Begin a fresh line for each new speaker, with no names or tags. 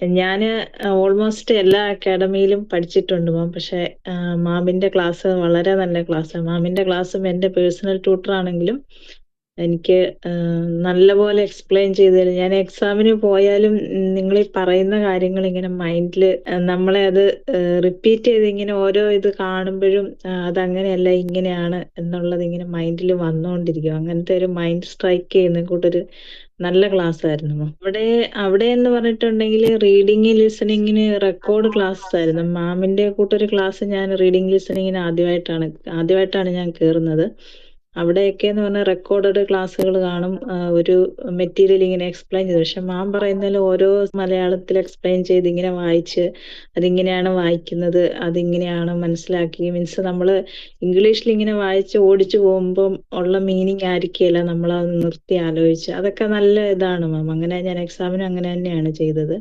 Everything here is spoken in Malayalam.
ഞാന് ഓൾമോസ്റ്റ് എല്ലാ അക്കാഡമിയിലും പഠിച്ചിട്ടുണ്ട് മാം. പക്ഷെ മാമിന്റെ ക്ലാസ് വളരെ നല്ല ക്ലാസ്സാണ്. മാമിന്റെ ക്ലാസ്സും എന്റെ പേഴ്സണൽ ട്യൂട്ടർ ആണെങ്കിലും എനിക്ക് നല്ലപോലെ എക്സ്പ്ലെയിൻ ചെയ്ത് തരും. ഞാൻ എക്സാമിന് പോയാലും നിങ്ങൾ ഈ പറയുന്ന കാര്യങ്ങൾ ഇങ്ങനെ മൈൻഡിൽ നമ്മളെ അത് റിപ്പീറ്റ് ചെയ്ത് ഇങ്ങനെ ഓരോ ഇത് കാണുമ്പോഴും അതങ്ങനെയല്ല ഇങ്ങനെയാണ് എന്നുള്ളത് ഇങ്ങനെ മൈൻഡിൽ വന്നുകൊണ്ടിരിക്കും. അങ്ങനത്തെ ഒരു മൈൻഡ് സ്ട്രൈക്ക് ചെയ്യുന്ന കൂട്ടൊരു നല്ല ക്ലാസ് ആയിരുന്നു മാം. അവിടെ എന്ന് പറഞ്ഞിട്ടുണ്ടെങ്കിൽ റീഡിങ് ലിസണിങ്ങിന് റെക്കോർഡ് ക്ലാസ് ആയിരുന്നു. മാമിന്റെ കൂട്ടൊരു ക്ലാസ് ഞാൻ റീഡിങ് ലിസണിങ്ങിന് ആദ്യമായിട്ടാണ് ഞാൻ കയറുന്നത്. അവിടെയൊക്കെ എന്ന് പറഞ്ഞാൽ റെക്കോർഡഡ് ക്ലാസ്സുകൾ കാണും. ഒരു മെറ്റീരിയൽ ഇങ്ങനെ എക്സ്പ്ലെയിൻ ചെയ്തു. പക്ഷെ മാം പറയുന്നതിൽ ഓരോ മലയാളത്തിൽ എക്സ്പ്ലെയിൻ ചെയ്ത് ഇങ്ങനെ വായിച്ച് അതിങ്ങനെയാണ് വായിക്കുന്നത്, അതിങ്ങനെയാണ് മനസ്സിലാക്കി. മീൻസ് നമ്മൾ ഇംഗ്ലീഷിൽ ഇങ്ങനെ വായിച്ച് ഓടിച്ചു പോകുമ്പം ഉള്ള മീനിങ് ആയിരിക്കില്ല നമ്മൾ അത് നിർത്തി ആലോചിച്ച്. അതൊക്കെ നല്ല ഇതാണ് മാം. അങ്ങനെ ഞാൻ എക്സാമിന് അങ്ങനെ തന്നെയാണ് ചെയ്തത്.